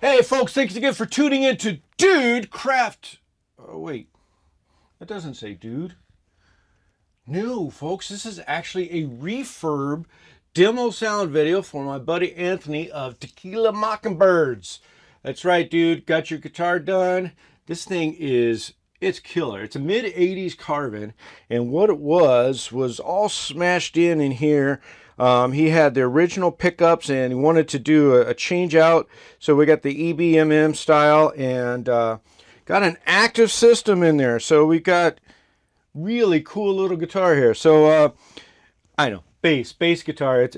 Hey, folks, thanks again for tuning in to Dude Craft. Oh, wait. That doesn't say dude. No, folks, this is actually a refurb demo sound video for my buddy Anthony of Tequila Mockingbirds. That's right, dude. Got your guitar done. This thing it's killer. It's a mid-80s Carvin, and what it was all smashed in here. He had the original pickups, and he wanted to do a change out. So we got the EBMM style, and got an active system in there. So we got really cool little guitar here. So I know, bass guitar. It's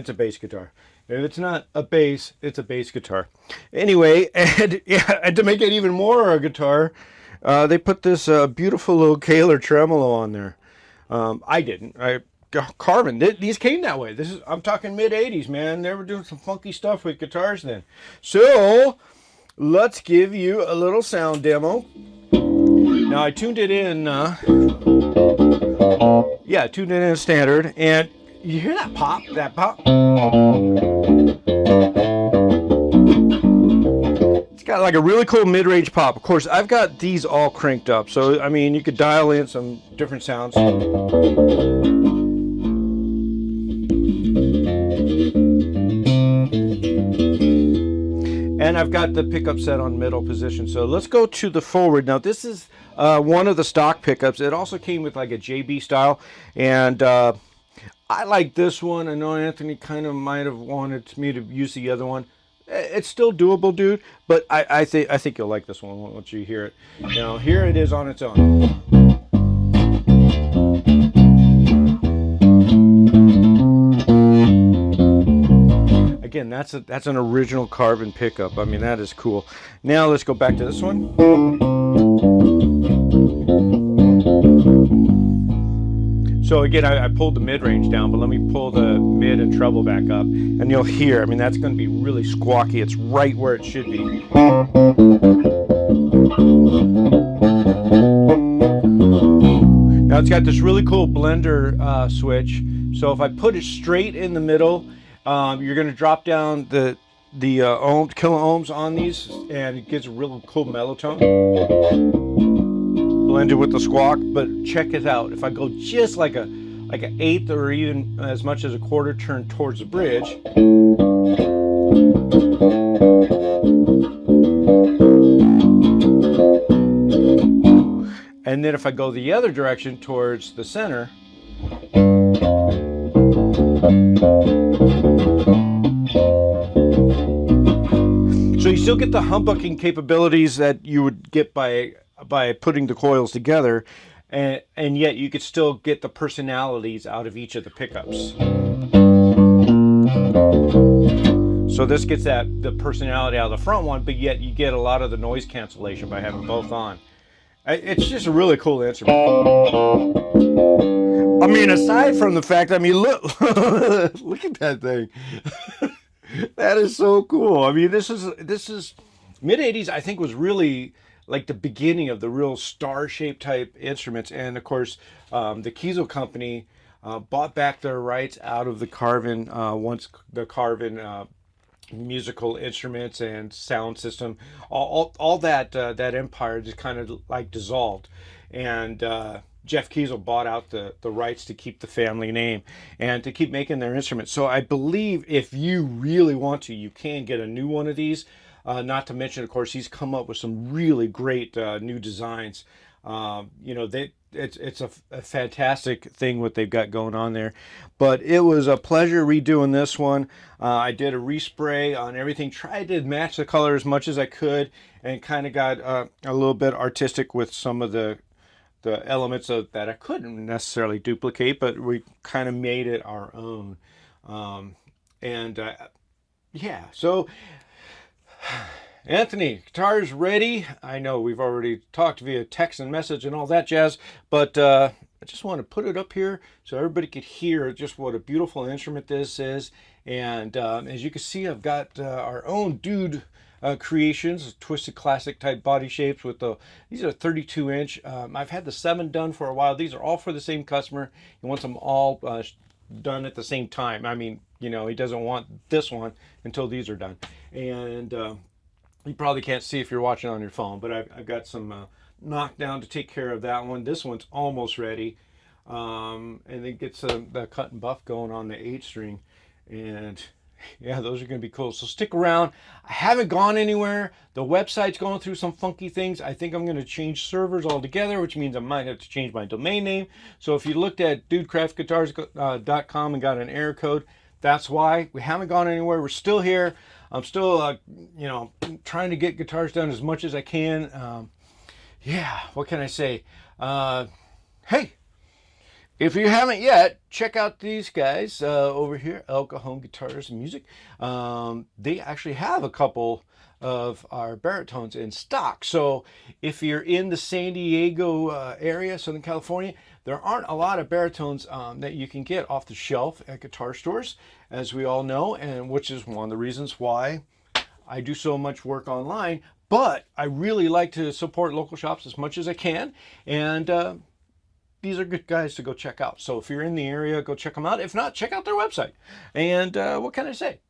a bass guitar. If it's not a bass, it's a bass guitar. Anyway, and yeah, and to make it even more a guitar, they put this beautiful little Kaler tremolo on there. I didn't. Carvin, these came that way. I'm talking mid 80s, man. They were doing some funky stuff with guitars then. So let's give you a little sound demo. Now I tuned it in. Yeah, I tuned it in standard, and you hear that pop? That pop. It's got like a really cool mid-range pop. Of course, I've got these all cranked up, so I mean, you could dial in some different sounds. And I've got the pickup set on middle position. So let's go to the forward. Now this is one of the stock pickups. It also came with like a JB style, and I like this one. I know Anthony kind of might have wanted me to use the other one. It's still doable, dude, but I think you'll like this one once you hear it. Now here it is on its own. Again, that's an original Carvin pickup. I mean, that is cool. Now let's go back to this one. So again, I pulled the mid-range down, but let me pull the mid and treble back up, and you'll hear, I mean, that's going to be really squawky. It's right where it should be. Now it's got this really cool blender switch. So if I put it straight in the middle, you're going to drop down the kilo ohms on these, and it gives a real cool mellow tone blended with the squawk. But check it out. If I go just like an eighth or even as much as a quarter turn towards the bridge, and then if I go the other direction towards the center, so you still get the humbucking capabilities that you would get by putting the coils together, and yet you could still get the personalities out of each of the pickups. So this gets the personality out of the front one, but yet you get a lot of the noise cancellation by having both on. It's just a really cool instrument. I mean, aside from the fact, I mean, look, look at that thing. That is so cool. I mean, this is mid 80s. I think was really like the beginning of the real star-shaped type instruments. And of course, the Kiesel company bought back their rights out of the Carvin once the Carvin musical instruments and sound system, all that empire just kind of like dissolved, and Jeff Kiesel bought out the rights to keep the family name and to keep making their instruments. So I believe if you really want to, you can get a new one of these. Not to mention, of course, he's come up with some really great new designs. You know, it's a fantastic thing what they've got going on there. But it was a pleasure redoing this one. I did a respray on everything, tried to match the color as much as I could, and kind of got a little bit artistic with some of the elements that I couldn't necessarily duplicate, but we kind of made it our own. Yeah, so Anthony, guitar's ready. I know we've already talked via text and message and all that jazz, but I just want to put it up here so everybody could hear just what a beautiful instrument this is. And as you can see, I've got our own Dude creations, twisted classic type body shapes with these are 32 inch. I've had the 7 done for a while. These are all for the same customer. He wants them all done at the same time. I mean, you know, he doesn't want this one until these are done. And You probably can't see if you're watching on your phone, but I've got some knockdown to take care of that one. This one's almost ready. And then get the cut and buff going on the 8-string. And yeah, those are going to be cool. So stick around. I haven't gone anywhere. The website's going through some funky things. I think I'm going to change servers altogether, which means I might have to change my domain name. So if you looked at dudecraftguitars.com and got an error code, that's why. We haven't gone anywhere. We're still here. I'm still, trying to get guitars done as much as I can. Yeah, what can I say? Hey, if you haven't yet, check out these guys over here, El Cajon Guitars and Music. They actually have a couple of our baritones in stock. So if you're in the San Diego area, Southern California, there aren't a lot of baritones that you can get off the shelf at guitar stores, as we all know, and which is one of the reasons why I do so much work online. But I really like to support local shops as much as I can, and these are good guys to go check out. So if you're in the area, go check them out. If not, check out their website. And what can I say?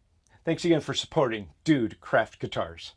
Thanks again for supporting Dude Craft Guitars.